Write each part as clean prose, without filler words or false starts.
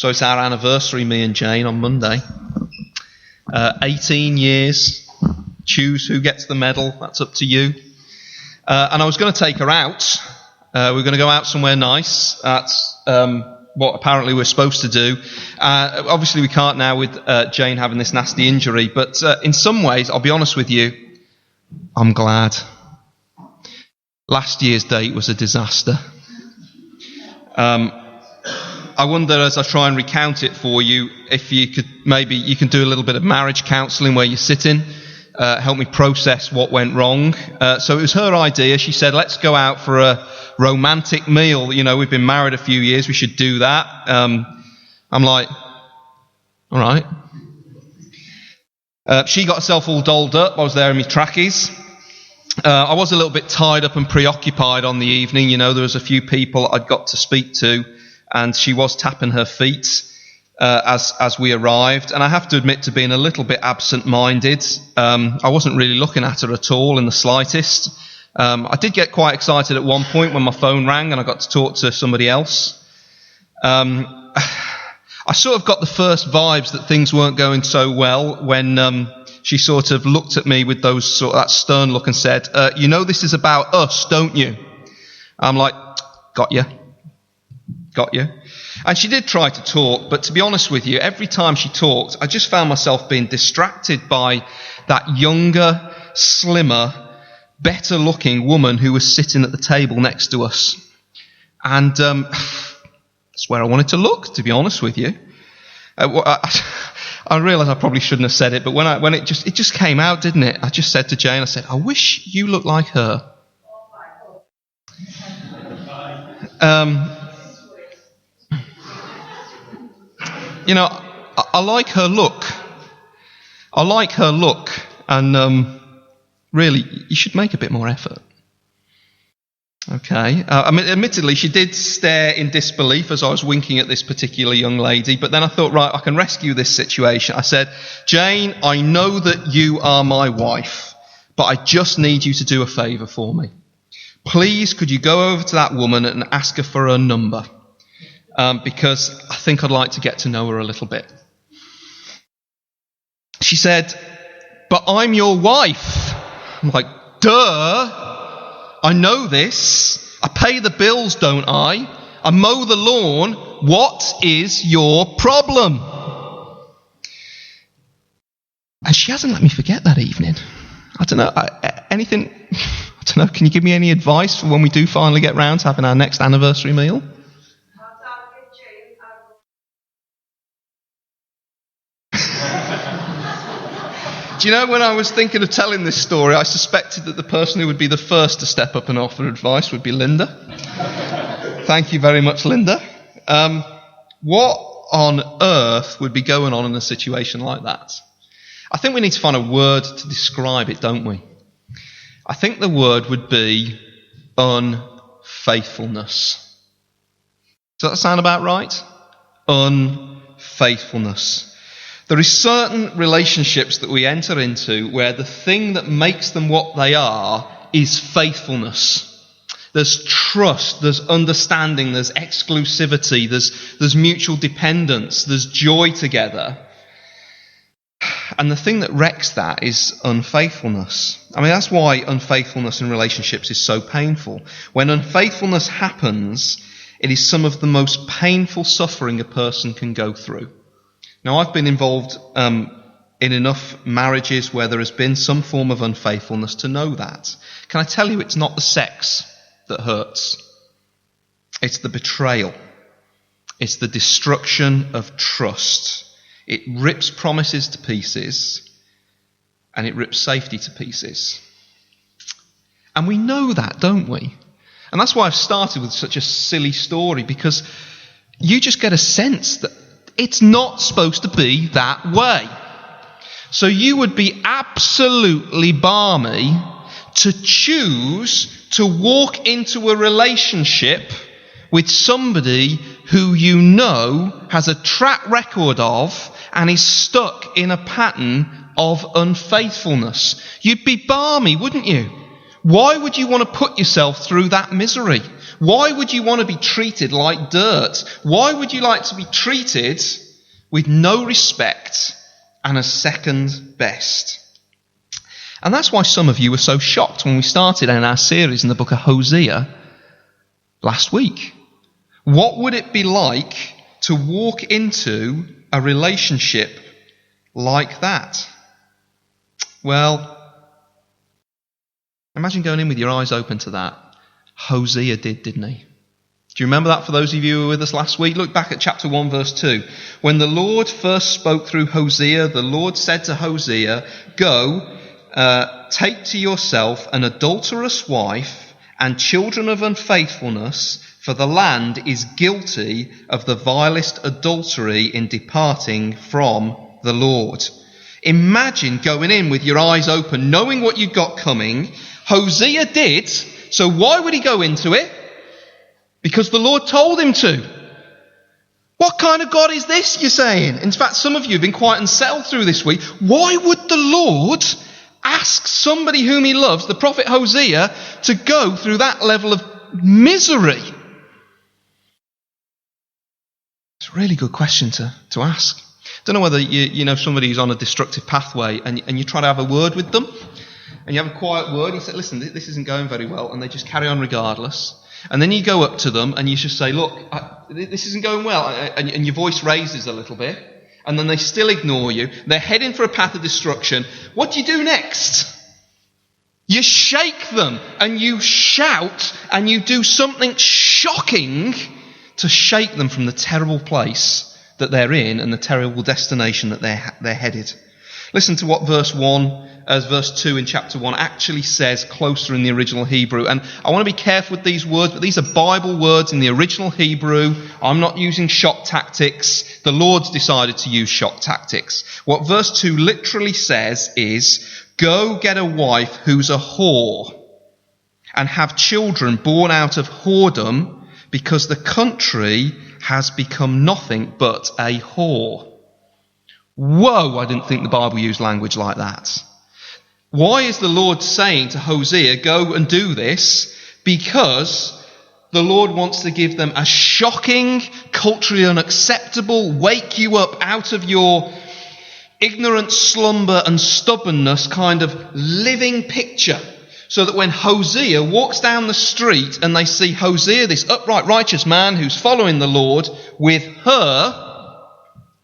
So it's our anniversary, me and Jane, on Monday. 18 years. Choose who gets the medal. That's up to you. And I was going to take her out. We're going to go out somewhere nice. That's what apparently we're supposed to do. Obviously, we can't now with Jane having this nasty injury. But in some ways, I'll be honest with you, I'm glad. Last year's date was a disaster. I wonder, as I try and recount it for you, if you could, maybe you can do a little bit of marriage counselling where you're sitting, help me process what went wrong. So it was her idea. She said, let's go out for a romantic meal. You know, we've been married a few years. We should do that. I'm like, all right. She got herself all dolled up. I was there in my trackies. I was a little bit tied up and preoccupied on the evening. You know, there was a few people I'd got to speak to, and she was tapping her feet as we arrived. And I have to admit to being a little bit absent-minded. I wasn't really looking at her at all in the slightest. I did get quite excited at one point when my phone rang and I got to talk to somebody else. I sort of got the first vibes that things weren't going so well when she sort of looked at me with that stern look and said, you know this is about us, don't you? I'm like, got you. And she did try to talk, but to be honest with you, every time she talked, I just found myself being distracted by that younger, slimmer, better-looking woman who was sitting at the table next to us. And that's where I wanted to look, to be honest with you. I realise I probably shouldn't have said it, but when it just came out, didn't it? I just said to Jane, I said, I wish you looked like her. You know, I like her look. And really, you should make a bit more effort. Okay. I mean, admittedly, she did stare in disbelief as I was winking at this particular young lady, but then I thought, right, I can rescue this situation. I said, Jane, I know that you are my wife, but I just need you to do a favour for me. Please, could you go over to that woman and ask her for her number? Because I think I'd like to get to know her a little bit. She said, but I'm your wife. I'm like, duh. I know this. I pay the bills, don't I? I mow the lawn. What is your problem? And she hasn't let me forget that evening. I don't know. Anything? I don't know. Can you give me any advice for when we do finally get round to having our next anniversary meal? Do you know, when I was thinking of telling this story, I suspected that the person who would be the first to step up and offer advice would be Linda. Thank you very much, Linda. What on earth would be going on in a situation like that? I think we need to find a word to describe it, don't we? I think the word would be unfaithfulness. Does that sound about right? Unfaithfulness. There are certain relationships that we enter into where the thing that makes them what they are is faithfulness. There's trust, there's understanding, there's exclusivity, there's mutual dependence, there's joy together. And the thing that wrecks that is unfaithfulness. I mean, that's why unfaithfulness in relationships is so painful. When unfaithfulness happens, it is some of the most painful suffering a person can go through. Now, I've been involved in enough marriages where there has been some form of unfaithfulness to know that. Can I tell you, it's not the sex that hurts. It's the betrayal. It's the destruction of trust. It rips promises to pieces, and it rips safety to pieces. And we know that, don't we? And that's why I've started with such a silly story, because you just get a sense that it's not supposed to be that way. So you would be absolutely balmy to choose to walk into a relationship with somebody who you know has a track record of and is stuck in a pattern of unfaithfulness. You'd be balmy, wouldn't you? Why would you want to put yourself through that misery? Why would you want to be treated like dirt? Why would you like to be treated with no respect and as second best? And that's why some of you were so shocked when we started in our series in the book of Hosea last week. What would it be like to walk into a relationship like that? Well, imagine going in with your eyes open to that. Hosea did, didn't he? Do you remember that for those of you who were with us last week? Look back at chapter 1 verse 2. When the Lord first spoke through Hosea, the Lord said to Hosea, "Go, take to yourself an adulterous wife and children of unfaithfulness, for the land is guilty of the vilest adultery in departing from the Lord." Imagine going in with your eyes open, knowing what you've got coming. Hosea did, so why would he go into it? Because the Lord told him to. What kind of God is this, you're saying? In fact, some of you have been quite unsettled through this week. Why would the Lord ask somebody whom he loves, the prophet Hosea, to go through that level of misery? It's a really good question to ask. Don't know whether you know somebody who's on a destructive pathway and you try to have a word with them and you have a quiet word. You say, "Listen, this isn't going very well," and they just carry on regardless. And then you go up to them and you just say, "Look, this isn't going well," and your voice raises a little bit, and then they still ignore you. They're heading for a path of destruction. What do you do next? You shake them and you shout and you do something shocking to shake them from the terrible place that they're in and the terrible destination that they're headed. Listen to what verse 2 in chapter 1 actually says closer in the original Hebrew. And I want to be careful with these words, but these are Bible words in the original Hebrew. I'm not using shock tactics. The Lord's decided to use shock tactics. What verse 2 literally says is, "Go get a wife who's a whore and have children born out of whoredom, because the country has become nothing but a whore." Whoa, I didn't think the Bible used language like that. Why is the Lord saying to Hosea, "Go and do this"? Because the Lord wants to give them a shocking, culturally unacceptable, wake you up out of your ignorant slumber and stubbornness kind of living picture. So that when Hosea walks down the street and they see Hosea, this upright, righteous man who's following the Lord, with her,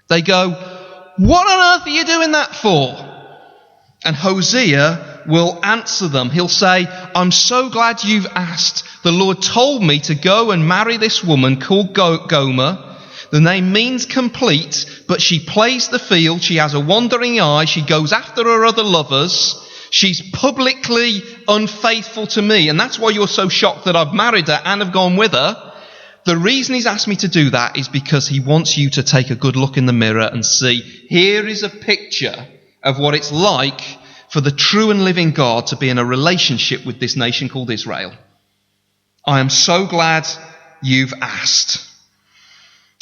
they go, "What on earth are you doing that for?" And Hosea will answer them. He'll say, "I'm so glad you've asked. The Lord told me to go and marry this woman called Gomer. The name means complete, but she plays the field. She has a wandering eye. She goes after her other lovers. She's publicly unfaithful to me, and that's why you're so shocked that I've married her and have gone with her. The reason he's asked me to do that is because he wants you to take a good look in the mirror and see, here is a picture of what it's like for the true and living God to be in a relationship with this nation called Israel. I am so glad you've asked."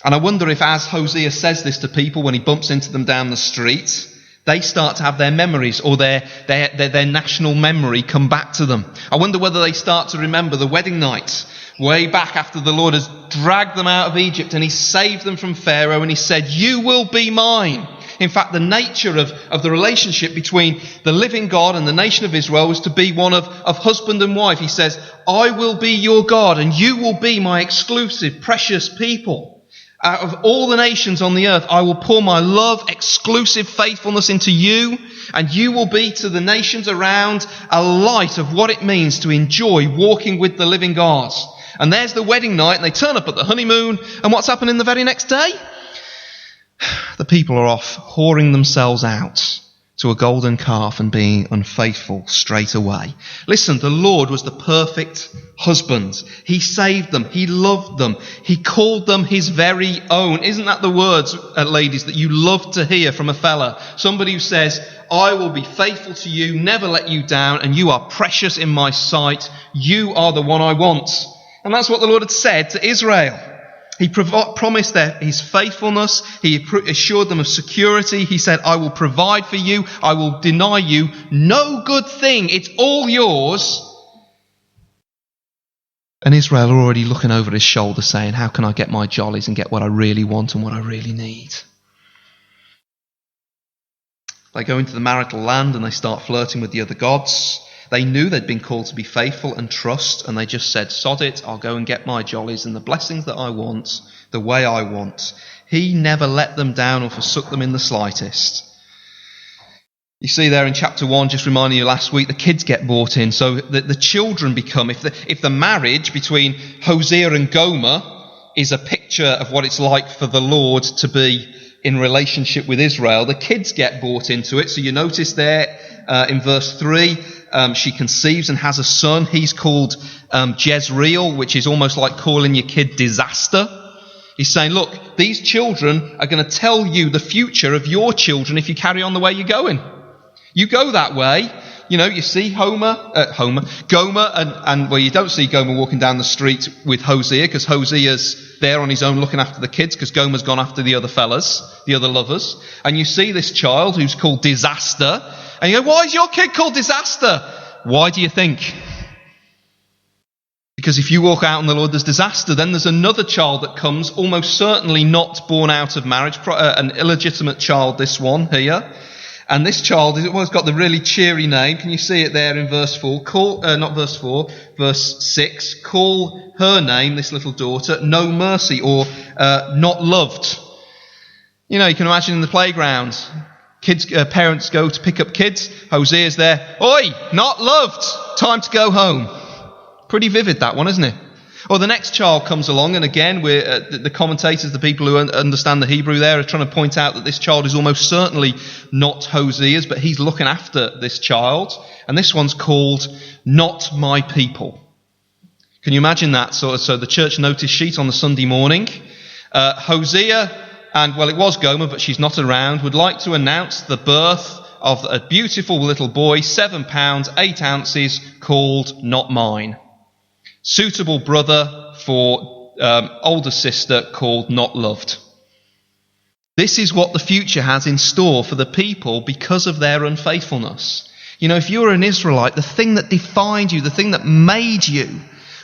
And I wonder if, as Hosea says this to people when he bumps into them down the street, they start to have their memories or their national memory come back to them. I wonder whether they start to remember the wedding night way back after the Lord has dragged them out of Egypt and he saved them from Pharaoh and he said, "You will be mine." In fact, the nature of the relationship between the living God and the nation of Israel was to be one of husband and wife. He says, "I will be your God and you will be my exclusive, precious people. Out of all the nations on the earth, I will pour my love, exclusive faithfulness into you, and you will be to the nations around a light of what it means to enjoy walking with the living God." And there's the wedding night, and they turn up at the honeymoon, and what's happening the very next day? The people are off whoring themselves out to a golden calf and being unfaithful straight away. Listen, the Lord was the perfect husband. He saved them. He loved them. He called them his very own. Isn't that the words, ladies, that you love to hear from a fella? Somebody who says, "I will be faithful to you, never let you down, and you are precious in my sight. You are the one I want." And that's what the Lord had said to Israel. He promised his faithfulness. He assured them of security. He said, "I will provide for you. I will deny you no good thing. It's all yours And Israel are already looking over his shoulder saying, how can I get my jollies and get what I really want and what I really need? They go into the marital land and they start flirting with the other gods. They knew they'd been called to be faithful and trust, and they just said, sod it, I'll go and get my jollies and the blessings that I want, the way I want. He never let them down or forsook them in the slightest. You see there in chapter 1, just reminding you last week, the kids get brought in. So the children become, if the marriage between Hosea and Gomer is a picture of what it's like for the Lord to be in relationship with Israel, the kids get brought into it. So you notice there in verse 3, she conceives and has a son. He's called Jezreel, which is almost like calling your kid disaster. He's saying, look, these children are going to tell you the future of your children if you carry on the way you're going. You go that way, you see Gomer, and well, you don't see Gomer walking down the street with Hosea, because Hosea's there on his own looking after the kids, because Gomer's gone after the other fellas, the other lovers. And you see this child who's called Disaster, and you go, why is your kid called Disaster? Why do you think? Because if you walk out on the Lord, there's disaster. Then there's another child that comes, almost certainly not born out of marriage, an illegitimate child, this one here. And this child has got the really cheery name. Can you see it there in verse 4? Verse 6. Call her name, this little daughter, No Mercy, or Not Loved. You can imagine in the playground, parents go to pick up kids. Hosea's there. Oi, not loved. Time to go home. Pretty vivid, that one, isn't it? Or the next child comes along, and again, the commentators, the people who understand the Hebrew there, are trying to point out that this child is almost certainly not Hosea's, but he's looking after this child. And this one's called Not My People. Can you imagine that? So the church notice sheet on the Sunday morning. Hosea, and well, it was Gomer, but she's not around, would like to announce the birth of a beautiful little boy, 7 pounds, 8 ounces, called Not Mine. Suitable brother for older sister called Not Loved. This is what the future has in store for the people because of their unfaithfulness. If you were an Israelite, the thing that defined you, the thing that made you,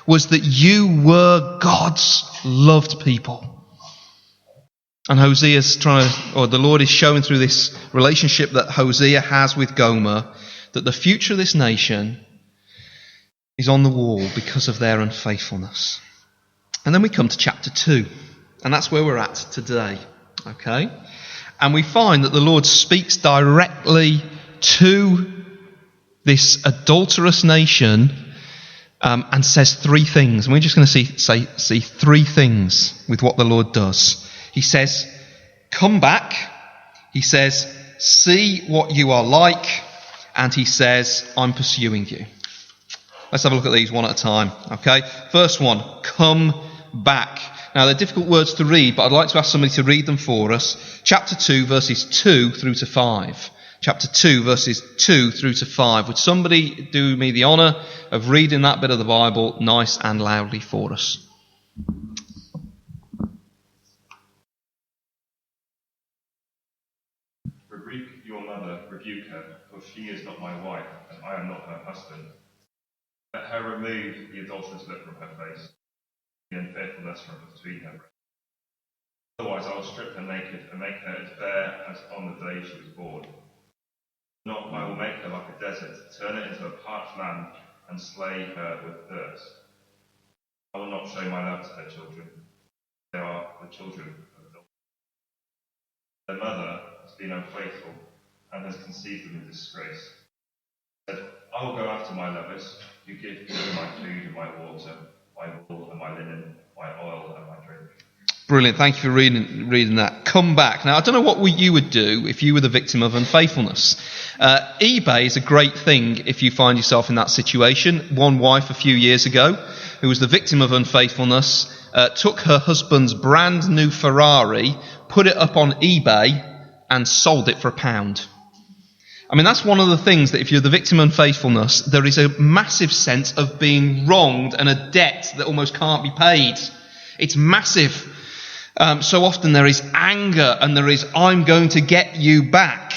was that you were God's loved people. And the Lord is showing through this relationship that Hosea has with Gomer that the future of this nation is on the wall because of their unfaithfulness. And then we come to chapter 2, and that's where we're at today. Okay? And we find that the Lord speaks directly to this adulterous nation and says 3 things. And we're just going to see 3 things with what the Lord does. He says, come back. He says, see what you are like. And he says, I'm pursuing you. Let's have a look at these one at a time, okay? First one, come back. Now, they're difficult words to read, but I'd like to ask somebody to read them for us. Chapter 2, verses 2 through to 5. Chapter 2, verses 2 through to 5. Would somebody do me the honour of reading that bit of the Bible nice and loudly for us? Rebuke your mother, rebuke her, for she is not my wife, and I am not her husband. Let her remove the adulterous look from her face, the unfaithfulness from between her breasts. Otherwise I will strip her naked and make her as bare as on the day she was born. Not I will make her like a desert, turn it into a parched land, and slay her with thirst. I will not show my love to her children. They are the children of adultery. Their mother has been unfaithful and has conceived them in disgrace. She said, I will go after my lovers. You give me my food and my water, my wool and my linen, my oil and my drink. Brilliant. Thank you for reading that. Come back. Now, I don't know what you would do if you were the victim of unfaithfulness. eBay is a great thing if you find yourself in that situation. One wife a few years ago, who was the victim of unfaithfulness, took her husband's brand new Ferrari, put it up on eBay, and sold it for £1. I mean, that's one of the things that if you're the victim of unfaithfulness, there is a massive sense of being wronged and a debt that almost can't be paid. It's massive. So often there is anger and there is, I'm going to get you back.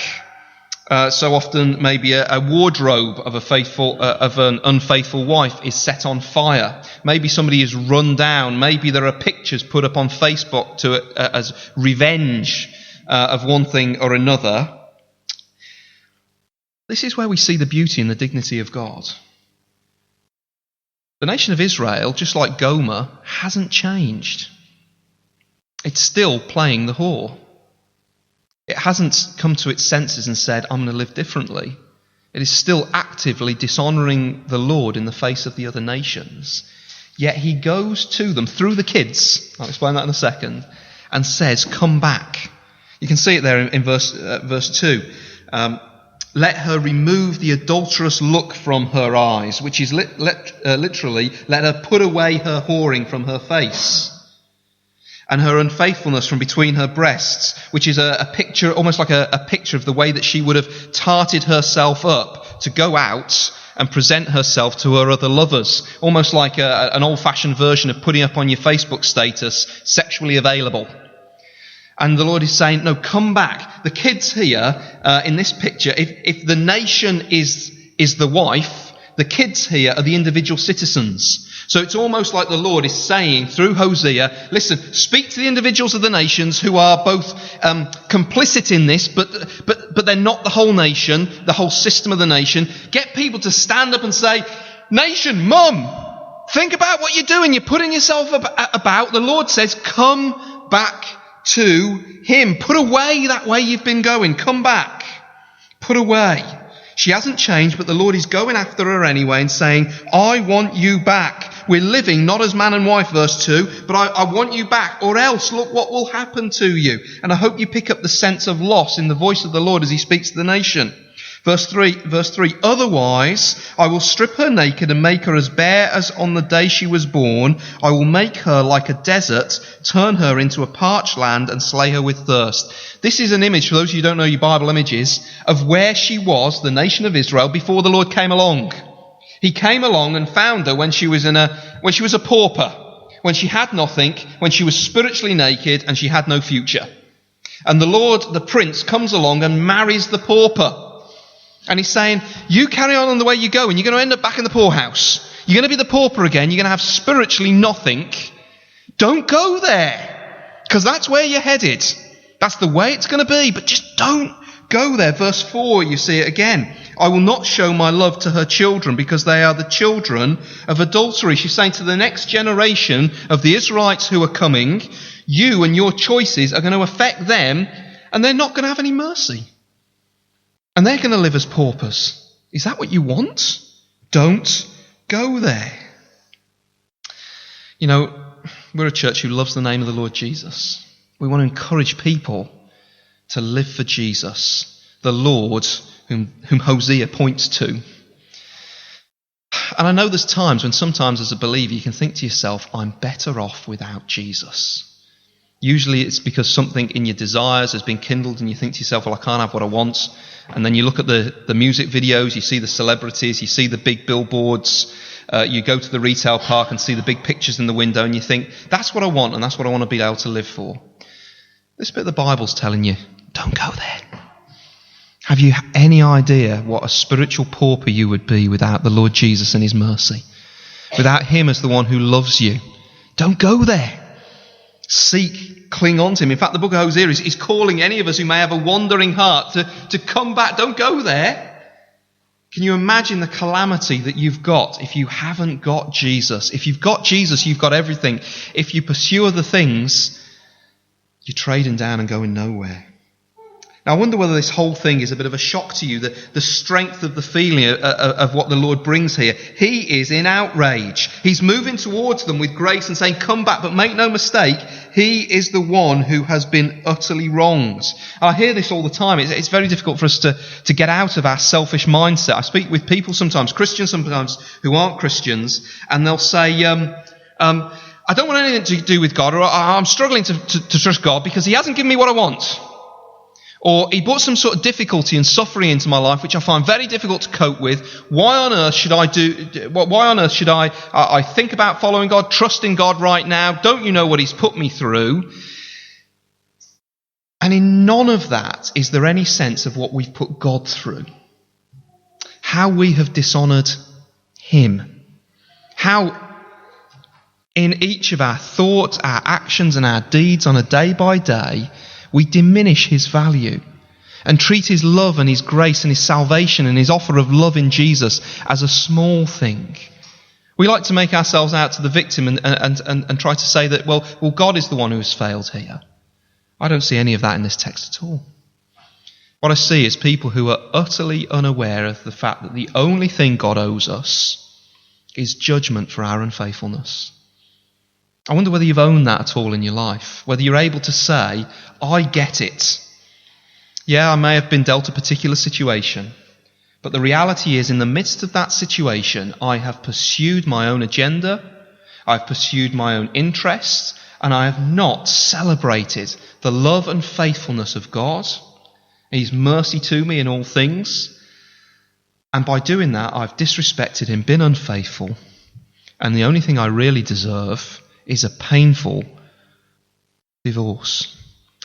So often maybe a wardrobe of an unfaithful wife is set on fire. Maybe somebody is run down. Maybe there are pictures put up on Facebook as revenge of one thing or another. This is where we see the beauty and the dignity of God. The nation of Israel, just like Gomer, hasn't changed. It's still playing the whore. It hasn't come to its senses and said, I'm going to live differently. It is still actively dishonouring the Lord in the face of the other nations. Yet he goes to them through the kids, I'll explain that in a second, and says, come back. You can see it there in verse 2. Let her remove the adulterous look from her eyes, which is literally, let her put away her whoring from her face, and her unfaithfulness from between her breasts, which is a picture, almost like a picture of the way that she would have tarted herself up to go out and present herself to her other lovers. Almost like an old-fashioned version of putting up on your Facebook status, sexually available. And the Lord is saying, no, come back. The kids here, in this picture, if the nation is the wife, the kids here are the individual citizens. So it's almost like the Lord is saying through Hosea, listen, speak to the individuals of the nations who are both complicit in this, but they're not the whole nation, the whole system of the nation. Get people to stand up and say, nation, mum, think about what you're doing. You're putting yourself about. The Lord says, come back to him. Put away that way you've been going. Come back. Put away. She hasn't changed, but the Lord is going after her anyway and saying, I want you back. We're living not as man and wife, verse 2, but I want you back, or else look what will happen to you. And I hope you pick up the sense of loss in the voice of the Lord as he speaks to the nation. Verse 3, otherwise I will strip her naked and make her as bare as on the day she was born. I will make her like a desert, turn her into a parched land and slay her with thirst. This is an image, for those of you who don't know your Bible images, of where she was, the nation of Israel, before the Lord came along. He came along and found her when she was a pauper, when she had nothing, when she was spiritually naked and she had no future. And the Lord, the Prince, comes along and marries the pauper. And he's saying, you carry on the way you go and you're going to end up back in the poorhouse. You're going to be the pauper again. You're going to have spiritually nothing. Don't go there, because that's where you're headed. That's the way it's going to be, but just don't go there. Verse 4, you see it again. I will not show my love to her children because they are the children of adultery. She's saying to the next generation of the Israelites who are coming, you and your choices are going to affect them and they're not going to have any mercy. And they're going to live as paupers. Is that what you want? Don't go there. You know, we're a church who loves the name of the Lord Jesus. We want to encourage people to live for Jesus, the Lord whom Hosea points to. And I know there's times when sometimes as a believer you can think to yourself, I'm better off without Jesus. Usually it's because something in your desires has been kindled and you think to yourself, well, I can't have what I want. And then you look at the music videos, you see the celebrities, you see the big billboards, you go to the retail park and see the big pictures in the window and you think, that's what I want and that's what I want to be able to live for. This bit of the Bible's telling you, don't go there. Have you any idea what a spiritual pauper you would be without the Lord Jesus and his mercy? Without him as the one who loves you? Don't go there. Seek, cling on to him. In fact, the book of Hosea is calling any of us who may have a wandering heart to come back. Don't go there. Can you imagine the calamity that you've got if you haven't got Jesus? If you've got Jesus, you've got everything. If you pursue other things, you're trading down and going nowhere. Now, I wonder whether this whole thing is a bit of a shock to you, the strength of the feeling of what the Lord brings here. He is in outrage. He's moving towards them with grace and saying, come back, but make no mistake, he is the one who has been utterly wronged. I hear this all the time. It's very difficult for us to get out of our selfish mindset. I speak with people sometimes, Christians sometimes, who aren't Christians, and they'll say, I don't want anything to do with God, or I'm struggling to trust God because he hasn't given me what I want. Or he brought some sort of difficulty and suffering into my life, which I find very difficult to cope with. Why on earth should I think about following God, trusting God right now? Don't you know what he's put me through? And in none of that is there any sense of what we've put God through. How we have dishonoured him. How in each of our thoughts, our actions and our deeds on a day by day, we diminish his value and treat his love and his grace and his salvation and his offer of love in Jesus as a small thing. We like to make ourselves out to the victim and try to say that, well, God is the one who has failed here. I don't see any of that in this text at all. What I see is people who are utterly unaware of the fact that the only thing God owes us is judgment for our unfaithfulness. I wonder whether you've owned that at all in your life. Whether you're able to say, I get it. Yeah, I may have been dealt a particular situation, but the reality is in the midst of that situation, I have pursued my own agenda, I've pursued my own interests, and I have not celebrated the love and faithfulness of God, his mercy to me in all things. And by doing that, I've disrespected him, been unfaithful, and the only thing I really deserve is a painful divorce.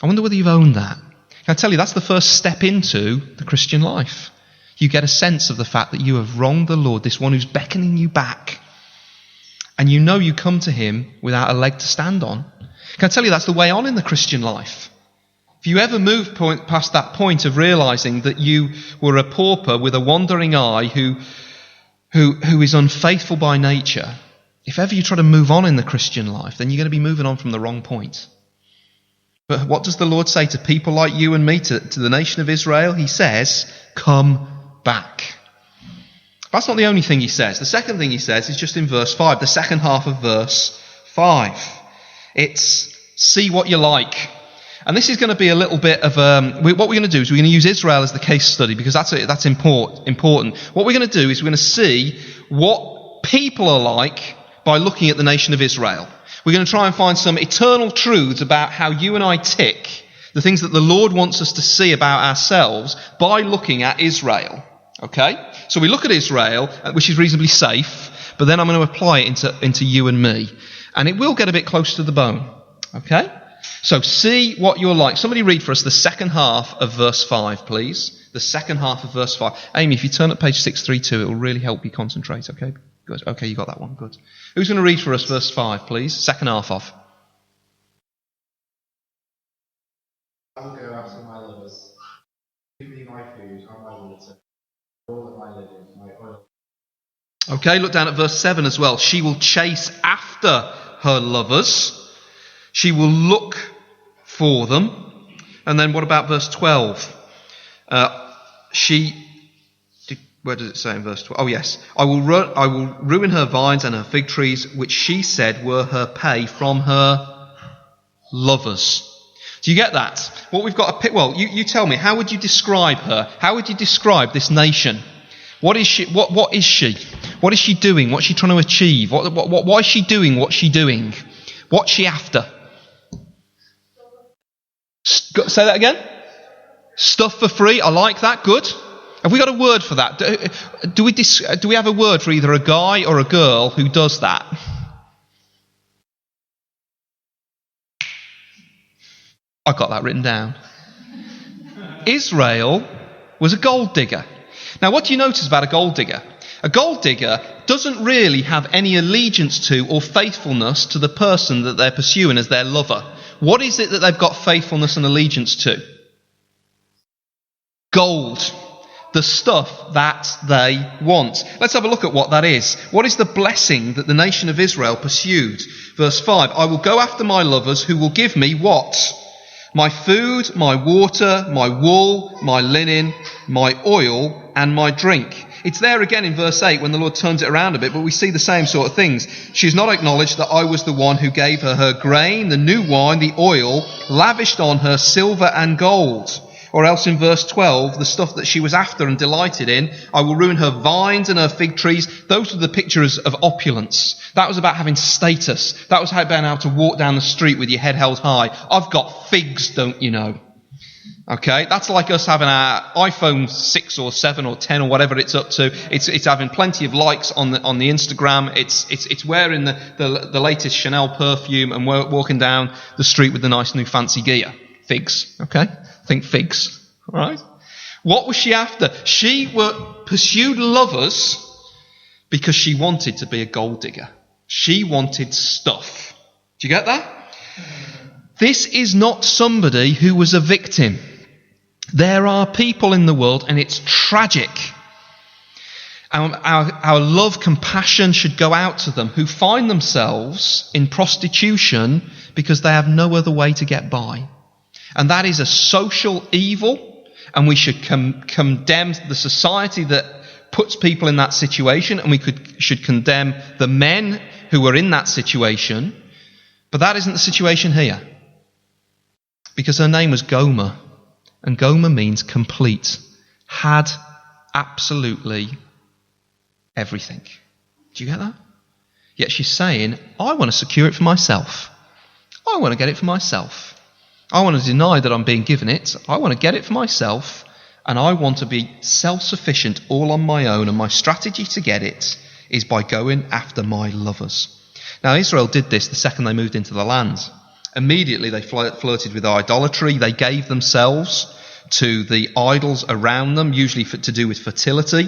I wonder whether you've owned that. Can I tell you, that's the first step into the Christian life. You get a sense of the fact that you have wronged the Lord, this one who's beckoning you back. And you know you come to him without a leg to stand on. Can I tell you, that's the way on in the Christian life. If you ever move past that point of realising that you were a pauper with a wandering eye who is unfaithful by nature, if ever you try to move on in the Christian life, then you're going to be moving on from the wrong point. But what does the Lord say to people like you and me, to the nation of Israel? He says, come back. That's not the only thing he says. The second thing he says is just in verse 5, the second half of verse 5. It's, see what you like. And this is going to be a little bit of what we're going to do is we're going to use Israel as the case study because that's important. What we're going to do is we're going to see what people are like by looking at the nation of Israel. We're going to try and find some eternal truths about how you and I tick, the things that the Lord wants us to see about ourselves by looking at Israel. Okay? So we look at Israel, which is reasonably safe, but then I'm going to apply it into you and me. And it will get a bit close to the bone. Okay? So see what you're like. Somebody read for us the second half of verse 5, please. The second half of verse 5. Amy, if you turn at page 632, it will really help you concentrate, okay? Good. Okay, you got that one. Good. Who's going to read for us verse 5, please? Second half of. I will go after my lovers. Give me my food and my water, all of my living, my oil. Okay, look down at verse 7 as well. She will chase after her lovers. She will look for them. And then what about verse 12? Where does it say in verse 12? Oh, yes. I will ruin her vines and her fig trees, which she said were her pay from her lovers. Do you get that? What we've got you tell me, how would you describe her? How would you describe this nation? What is she? What is she? What is she doing? What's she trying to achieve? Why is she doing what she's doing? What's she after? Say that again? Stuff for free. I like that. Good. Have we got a word for that? Do we have a word for either a guy or a girl who does that? I got that written down. Israel was a gold digger. Now, what do you notice about a gold digger? A gold digger doesn't really have any allegiance to or faithfulness to the person that they're pursuing as their lover. What is it that they've got faithfulness and allegiance to? Gold. The stuff that they want. Let's have a look at what that is. What is the blessing that the nation of Israel pursued? Verse 5, I will go after my lovers who will give me what? My food, my water, my wool, my linen, my oil, and my drink. It's there again in verse 8 when the Lord turns it around a bit, but we see the same sort of things. She's not acknowledged that I was the one who gave her grain, the new wine, the oil, lavished on her silver and gold. Or else in verse 12, the stuff that she was after and delighted in, I will ruin her vines and her fig trees. Those were the pictures of opulence. That was about having status. That was about being able to walk down the street with your head held high. I've got figs, don't you know? Okay, that's like us having our iPhone 6 or 7 or 10 or whatever it's up to. It's having plenty of likes on the Instagram. It's wearing the latest Chanel perfume and walking down the street with the nice new fancy gear. Figs, okay? Think figs, all right? What was she after? She pursued lovers because she wanted to be a gold digger. She wanted stuff. Do you get that? This is not somebody who was a victim. There are people in the world, and it's tragic. Our love, compassion should go out to them who find themselves in prostitution because they have no other way to get by. And that is a social evil, and we should condemn the society that puts people in that situation, and we should condemn the men who are in that situation. But that isn't the situation here. Because her name was Gomer, and Gomer means complete. Had absolutely everything. Do you get that? Yet she's saying, I want to secure it for myself. I want to get it for myself. I want to deny that I'm being given it. I want to get it for myself. And I want to be self-sufficient all on my own. And my strategy to get it is by going after my lovers. Now, Israel did this the second they moved into the land. Immediately they flirted with idolatry. They gave themselves to the idols around them, usually to do with fertility.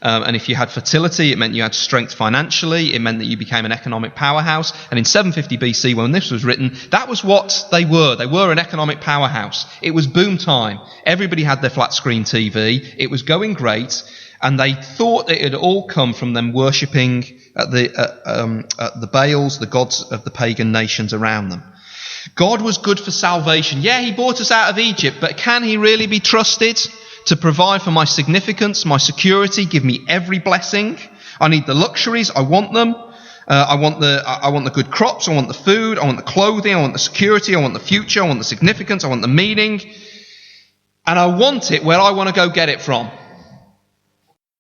And if you had fertility, it meant you had strength financially. It meant that you became an economic powerhouse. And in 750 BC, when this was written, that was what they were. They were an economic powerhouse. It was boom time. Everybody had their flat screen TV. It was going great. And they thought it had all come from them worshipping at the Baals, the gods of the pagan nations around them. God was good for salvation. Yeah, he brought us out of Egypt, but can he really be trusted to provide for my significance, my security, give me every blessing? I need the luxuries. I want them. I want the good crops. I want the food. I want the clothing. I want the security. I want the future. I want the significance. I want the meaning. And I want it where I want to go get it from.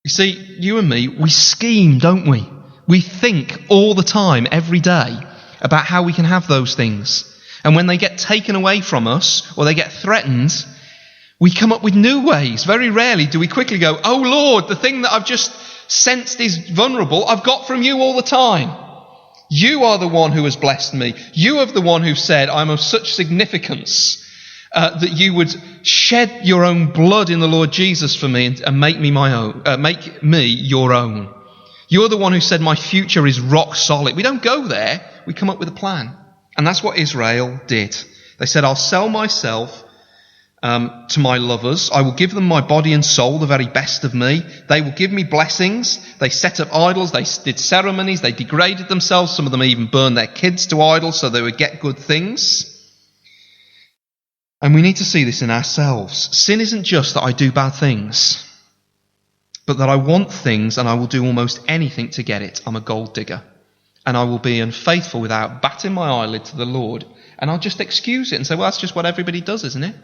You see, you and me, we scheme, don't we? We think all the time, every day, about how we can have those things. And when they get taken away from us, or they get threatened, we come up with new ways. Very rarely do we quickly go, oh Lord, the thing that I've just sensed is vulnerable, I've got from you all the time. You are the one who has blessed me. You are the one who said, I'm of such significance that you would shed your own blood in the Lord Jesus for me and make me my own, make me your own. You're the one who said my future is rock solid. We don't go there. We come up with a plan. And that's what Israel did. They said, I'll sell myself to my lovers. I will give them my body and soul, the very best of me. They will give me blessings. They set up idols. They did ceremonies. They degraded themselves. Some of them even burned their kids to idols so they would get good things. And we need to see this in ourselves. Sin isn't just that I do bad things, but that I want things and I will do almost anything to get it. I'm a gold digger. And I will be unfaithful without batting my eyelid to the Lord. And I'll just excuse it and say, well, that's just what everybody does, isn't it?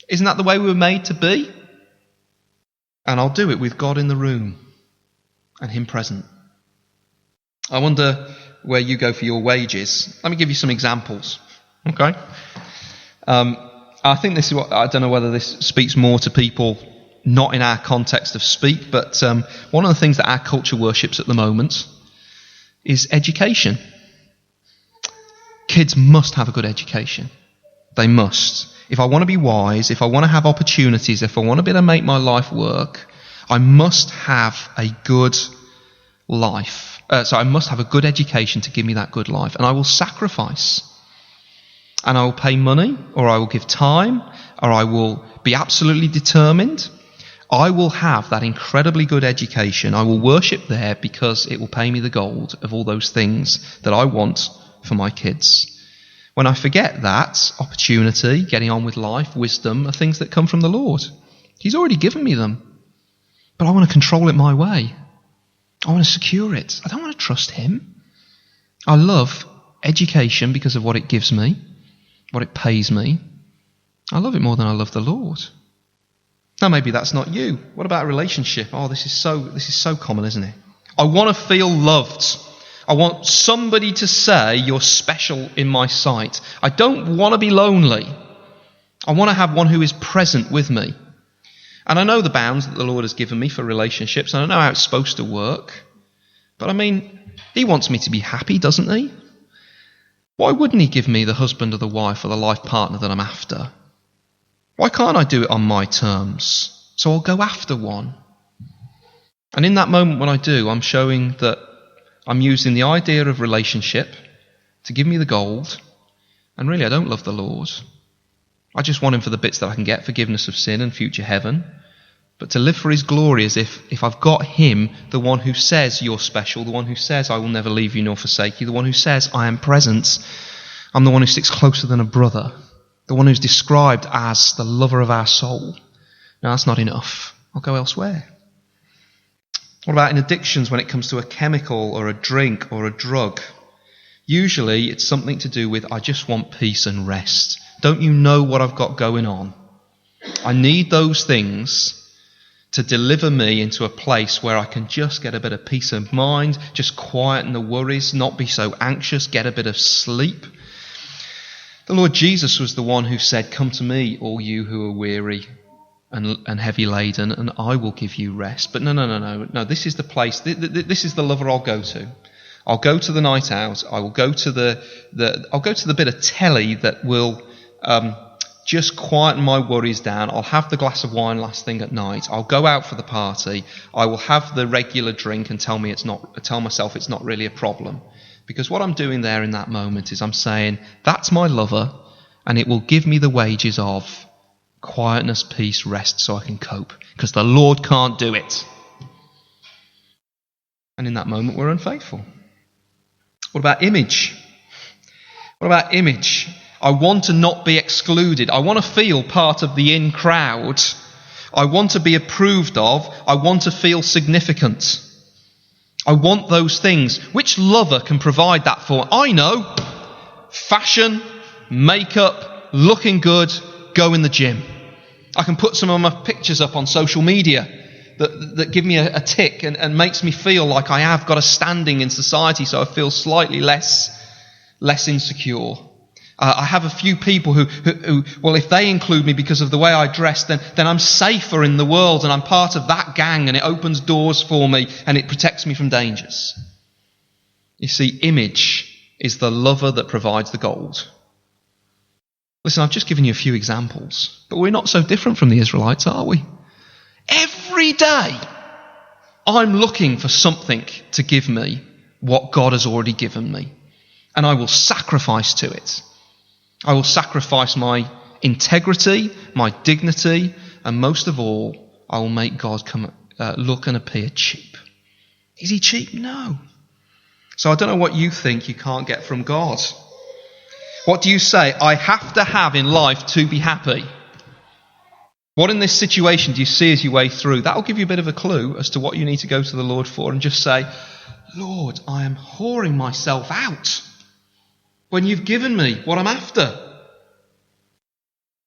Isn't that the way we were made to be? And I'll do it with God in the room and him present. I wonder where you go for your wages. Let me give you some examples. Okay? I think this is what, I don't know whether this speaks more to people not in our context of speak, but one of the things that our culture worships at the moment is education. Kids must have a good education. They must. If I want to be wise, if I want to have opportunities, if I want to be able to make my life work, I must have a good life. So I must have a good education to give me that good life. And I will sacrifice. And I will pay money, or I will give time, or I will be absolutely determined. I will have that incredibly good education. I will worship there because it will pay me the gold of all those things that I want for my kids. When I forget that, opportunity, getting on with life, wisdom, are things that come from the Lord. He's already given me them. But I want to control it my way. I want to secure it. I don't want to trust him. I love education because of what it gives me, what it pays me. I love it more than I love the Lord. Now maybe that's not you. What about a relationship? Oh, this is so common, isn't it? I want to feel loved. I want somebody to say you're special in my sight. I don't want to be lonely. I want to have one who is present with me. And I know the bounds that the Lord has given me for relationships, and I know how it's supposed to work. But I mean, he wants me to be happy, doesn't he? Why wouldn't he give me the husband or the wife or the life partner that I'm after? Why can't I do it on my terms? So I'll go after one. And in that moment when I do, I'm showing that I'm using the idea of relationship to give me the gold. And really, I don't love the Lord. I just want him for the bits that I can get, forgiveness of sin and future heaven. But to live for his glory as if I've got him, the one who says you're special, the one who says I will never leave you nor forsake you, the one who says I am present, I'm the one who sticks closer than a brother, the one who's described as the lover of our soul. No, that's not enough. I'll go elsewhere. What about in addictions when it comes to a chemical or a drink or a drug? Usually it's something to do with I just want peace and rest. Don't you know what I've got going on? I need those things to deliver me into a place where I can just get a bit of peace of mind, just quieten the worries, not be so anxious, get a bit of sleep. The Lord Jesus was the one who said, "Come to me, all you who are weary and heavy laden, and I will give you rest." But no, this is the place, this is the lover I'll go to. I'll go to the night out, I will go to the bit of telly that will just quieten my worries down. I'll have the glass of wine last thing at night. I'll go out for the party. I will have the regular drink and tell myself it's not really a problem. Because what I'm doing there in that moment is I'm saying, that's my lover, and it will give me the wages of quietness, peace, rest, so I can cope. Because the Lord can't do it. And in that moment, we're unfaithful. What about image? What about image? I want to not be excluded. I want to feel part of the in crowd. I want to be approved of. I want to feel significant. I want those things. Which lover can provide that for? I know. Fashion, makeup, looking good, go in the gym. I can put some of my pictures up on social media that give me a tick and makes me feel like I have got a standing in society, so I feel slightly less insecure. I have a few people who, well, if they include me because of the way I dress, then I'm safer in the world and I'm part of that gang and it opens doors for me and it protects me from dangers. You see, image is the lover that provides the gold. Listen, I've just given you a few examples, but we're not so different from the Israelites, are we? Every day, I'm looking for something to give me what God has already given me, and I will sacrifice to it. I will sacrifice my integrity, my dignity, and most of all, I will make God look and appear cheap. Is he cheap? No. So I don't know what you think you can't get from God. What do you say I have to have in life to be happy? What in this situation do you see as you way through? That'll give you a bit of a clue as to what you need to go to the Lord for and just say, Lord, I am whoring myself out when you've given me what I'm after.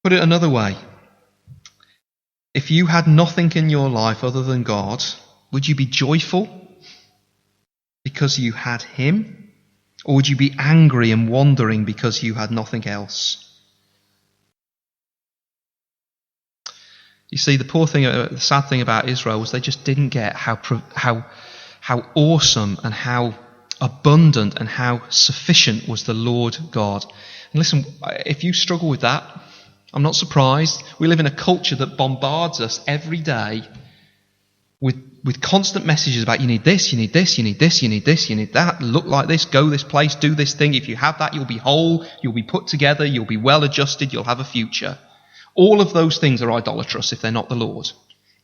Put it another way. If you had nothing in your life other than God, would you be joyful because you had him? Or would you be angry and wandering because you had nothing else? You see, the sad thing about Israel was they just didn't get how awesome and how abundant and how sufficient was the Lord God. And listen, if you struggle with that, I'm not surprised. We live in a culture that bombards us every day with constant messages about you need this, you need this, you need this, you need this, you need that, look like this, go this place, do this thing. If you have that, you'll be whole, you'll be put together, you'll be well adjusted, you'll have a future. All of those things are idolatrous if they're not the Lord.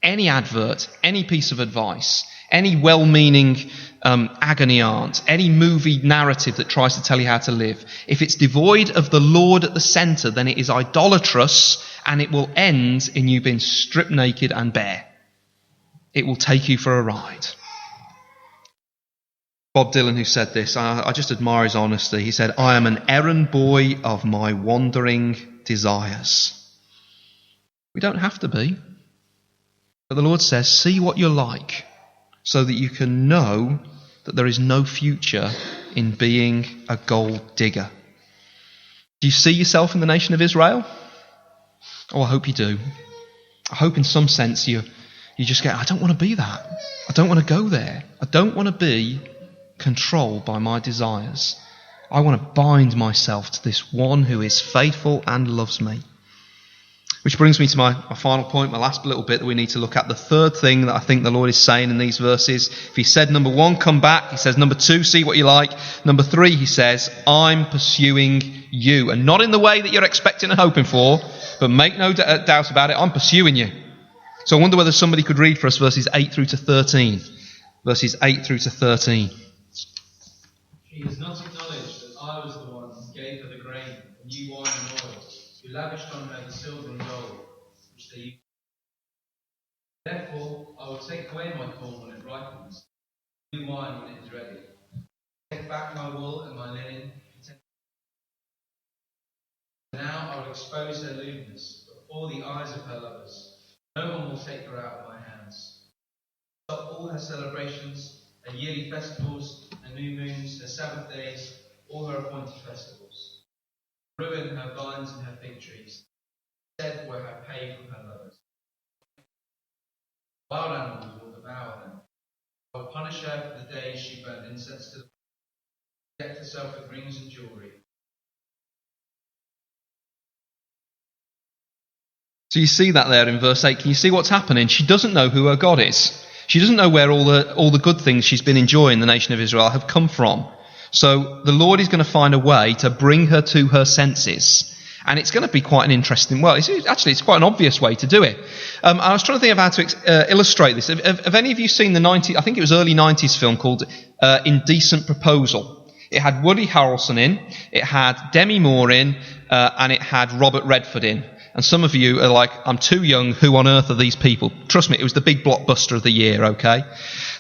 Any advert, any piece of advice, any well-meaning agony aunt, any movie narrative that tries to tell you how to live, if it's devoid of the Lord at the centre, then it is idolatrous and it will end in you being stripped naked and bare. It will take you for a ride. Bob Dylan, who said this, I just admire his honesty. He said, I am an errand boy of my wandering desires. We don't have to be. But the Lord says, see what you're like, so that you can know that there is no future in being a gold digger. Do you see yourself in the nation of Israel? Oh, I hope you do. I hope in some sense you just get, I don't want to be that. I don't want to go there. I don't want to be controlled by my desires. I want to bind myself to this one who is faithful and loves me. Which brings me to my final point, my last little bit that we need to look at. The third thing that I think the Lord is saying in these verses. If he said, number 1, come back. He says, number 2, see what you like. Number 3, he says, I'm pursuing you. And not in the way that you're expecting and hoping for, but make no doubt about it, I'm pursuing you. So I wonder whether somebody could read for us verses 8 through to 13. Verses 8 through to 13. She has not acknowledged that I was the one who gave her the grain, the new wine and oil, who lavished on her the silver and gold, which they used. Therefore, I will take away my corn when it ripens, new wine when it is ready. Take back my wool and my linen. Now I will expose her lewdness before the eyes of her lovers. No one will take her out of my hands. Stop all her celebrations, her yearly festivals, her new moons, her Sabbath days, all her appointed festivals. Ruin her vines and her fig trees. Instead were her pay from her lovers. Wild animals will devour them. I will punish her for the days she burned incense to the decked herself with rings and jewellery. So you see that there in verse 8. Can you see what's happening? She doesn't know who her God is. She doesn't know where all the good things she's been enjoying, the nation of Israel, have come from. So the Lord is going to find a way to bring her to her senses. And it's going to be quite an interesting, it's quite an obvious way to do it. I was trying to think of how to illustrate this. Have any of you seen the early 90s film called Indecent Proposal? It had Woody Harrelson in, it had Demi Moore in, and it had Robert Redford in. And some of you are like, I'm too young, who on earth are these people? Trust me, it was the big blockbuster of the year, okay?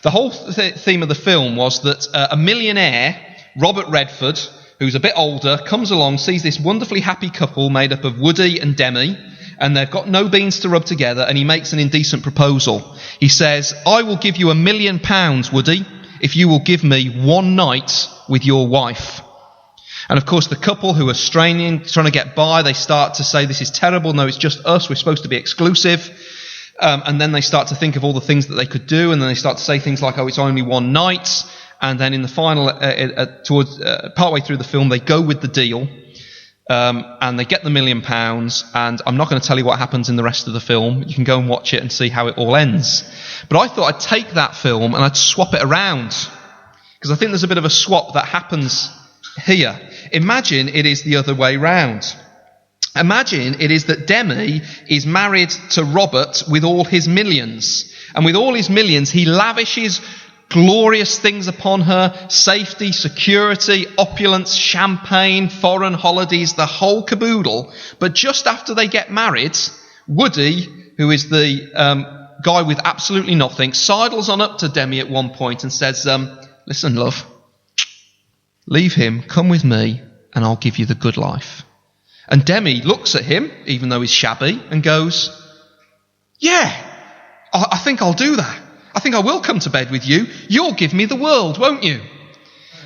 The whole theme of the film was that a millionaire, Robert Redford, who's a bit older, comes along, sees this wonderfully happy couple made up of Woody and Demi, and they've got no beans to rub together, and he makes an indecent proposal. He says, I will give you £1 million, Woody, if you will give me one night with your wife. And of course, the couple who are straining, trying to get by, they start to say, this is terrible. No, it's just us. We're supposed to be exclusive. And then they start to think of all the things that they could do. And then they start to say things like, oh, it's only one night. And then in the final, partway through the film, they go with the deal. And they get the £1 million. And I'm not going to tell you what happens in the rest of the film. You can go and watch it and see how it all ends. But I thought I'd take that film and I'd swap it around. Because I think there's a bit of a swap that happens here. Imagine it is the other way round. Imagine it is that Demi is married to Robert with all his millions. And with all his millions, he lavishes glorious things upon her: safety, security, opulence, champagne, foreign holidays, the whole caboodle. But just after they get married, Woody, who is the guy with absolutely nothing, sidles on up to Demi at one point and says, listen, love, leave him, come with me, and I'll give you the good life. And Demi looks at him, even though he's shabby, and goes, yeah, I think I'll do that. I think I will come to bed with you. You'll give me the world, won't you?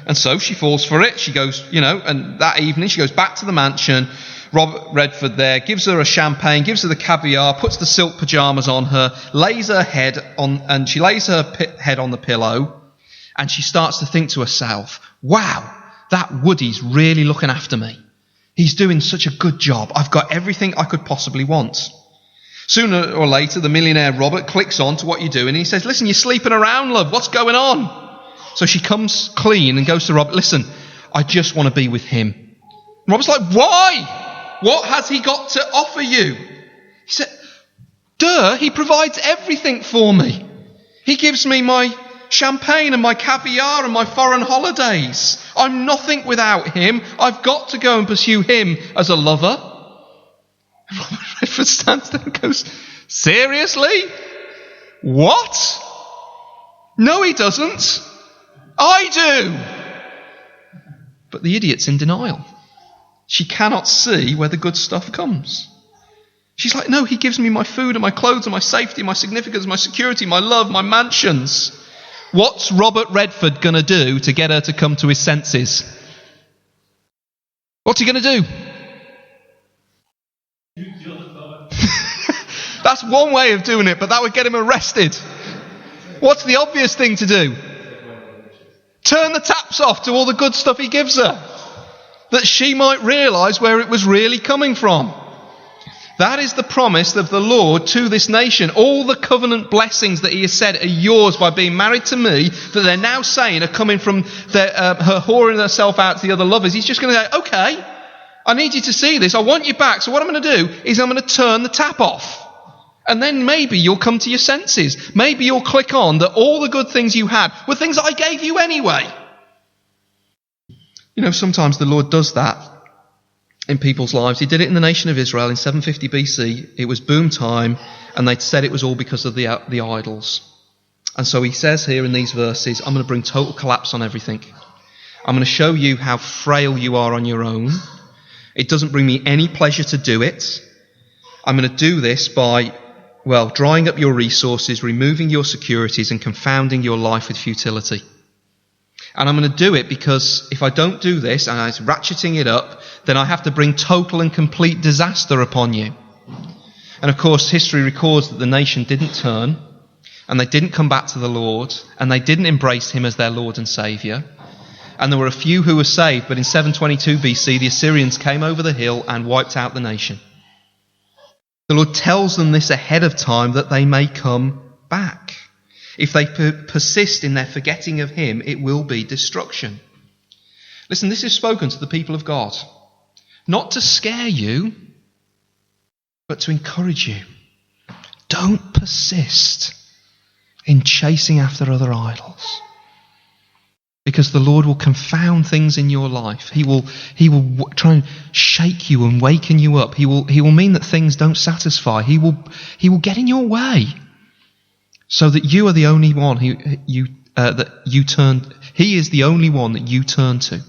And so she falls for it. She goes, and that evening she goes back to the mansion. Robert Redford there gives her a champagne, gives her the caviar, puts the silk pyjamas on her, lays her head on the pillow, and she starts to think to herself, wow, that Woody's really looking after me. He's doing such a good job. I've got everything I could possibly want. Sooner or later, the millionaire Robert clicks on to what you're doing, and he says, listen, you're sleeping around, love. What's going on? So she comes clean and goes to Robert, listen, I just want to be with him. And Robert's like, why? What has he got to offer you? He said, he provides everything for me. He gives me my champagne and my caviar and my foreign holidays. I'm nothing without him. I've got to go and pursue him as a lover. And Robert Redford stands there and goes, seriously? What? No, he doesn't. I do. But the idiot's in denial. She cannot see where the good stuff comes. She's like, no, he gives me my food and my clothes and my safety, my significance, my security, my love, my mansions. What's Robert Redford going to do to get her to come to his senses? What's he going to do? That's one way of doing it, but that would get him arrested. What's the obvious thing to do? Turn the taps off to all the good stuff he gives her, that she might realise where it was really coming from. That is the promise of the Lord to this nation. All the covenant blessings that he has said are yours by being married to me, that they're now saying are coming from her whoring herself out to the other lovers. He's just going to say, okay, I need you to see this. I want you back. So what I'm going to do is I'm going to turn the tap off. And then maybe you'll come to your senses. Maybe you'll click on that all the good things you had were things that I gave you anyway. You know, sometimes the Lord does that in people's lives. He did it in the nation of Israel in 750 BC. It was boom time, and they'd said it was all because of the idols. And so he says here in these verses, I'm going to bring total collapse on everything. I'm going to show you how frail you are on your own. It doesn't bring me any pleasure to do it. I'm going to do this by, drying up your resources, removing your securities, and confounding your life with futility. And I'm going to do it because if I don't do this, and I'm ratcheting it up, then I have to bring total and complete disaster upon you. And of course, history records that the nation didn't turn, and they didn't come back to the Lord, and they didn't embrace him as their Lord and Saviour. And there were a few who were saved, but in 722 BC, the Assyrians came over the hill and wiped out the nation. The Lord tells them this ahead of time that they may come back. If they persist in their forgetting of him, it will be destruction. Listen, this is spoken to the people of God. Not to scare you, but to encourage you. Don't persist in chasing after other idols. Because the Lord will confound things in your life. He will try and shake you and waken you up. He will mean that things don't satisfy. He will get in your way. So that you are the only one that you turn. He is the only one that you turn to.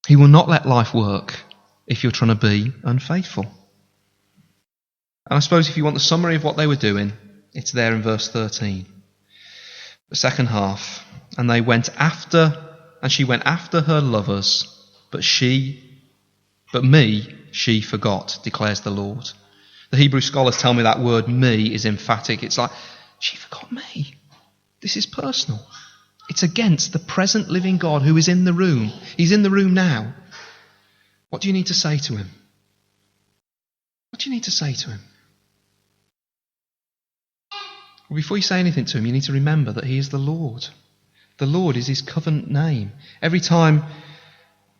He will not let life work if you're trying to be unfaithful. And I suppose if you want the summary of what they were doing, it's there in verse 13. The second half. And she went after her lovers, but me she forgot, declares the Lord. The Hebrew scholars tell me that word me is emphatic. It's like, she forgot me. This is personal. It's against the present living God who is in the room. He's in the room now. What do you need to say to him? What do you need to say to him? Well, before you say anything to him, you need to remember that he is the Lord. The Lord is his covenant name. Every time,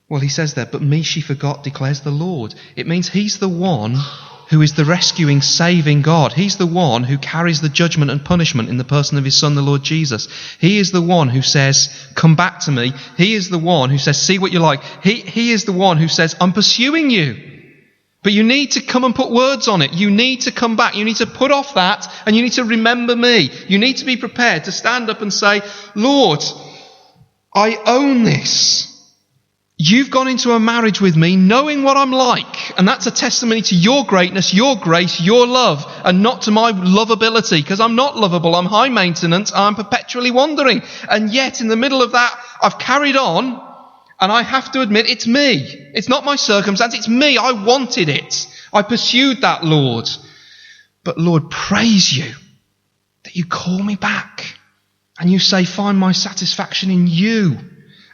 he says there, but me she forgot, declares the Lord. It means he's the one who is the rescuing, saving God. He's the one who carries the judgment and punishment in the person of his Son, the Lord Jesus. He is the one who says, come back to me. He is the one who says, see what you like. He is the one who says, I'm pursuing you. But you need to come and put words on it. You need to come back. You need to put off that, and you need to remember me. You need to be prepared to stand up and say, Lord, I own this. You've gone into a marriage with me knowing what I'm like. And that's a testimony to your greatness, your grace, your love, and not to my lovability, because I'm not lovable. I'm high maintenance. I'm perpetually wandering. And yet in the middle of that, I've carried on. And I have to admit, it's me. It's not my circumstance. It's me. I wanted it. I pursued that, Lord. But Lord, praise you that you call me back. And you say, find my satisfaction in you.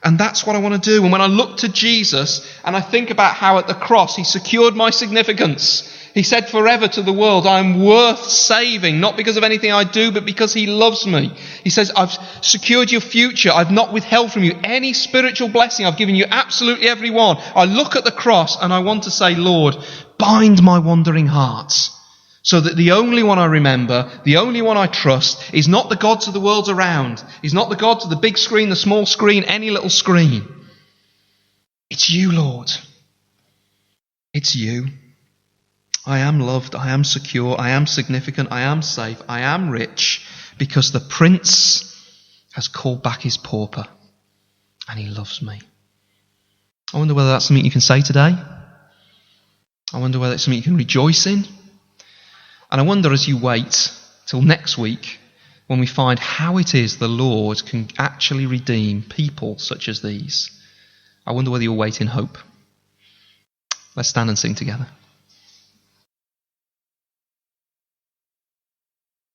And that's what I want to do. And when I look to Jesus and I think about how at the cross he secured my significance. He said forever to the world, I am worth saving, not because of anything I do, but because he loves me. He says, I've secured your future. I've not withheld from you any spiritual blessing. I've given you absolutely every one. I look at the cross and I want to say, Lord, bind my wandering heart so that the only one I remember, the only one I trust is not the gods of the world around. He's not the gods of the big screen, the small screen, any little screen. It's you, Lord. It's you. I am loved, I am secure, I am significant, I am safe, I am rich, because the Prince has called back his pauper and he loves me. I wonder whether that's something you can say today. I wonder whether it's something you can rejoice in. And I wonder as you wait till next week when we find how it is the Lord can actually redeem people such as these. I wonder whether you'll wait in hope. Let's stand and sing together.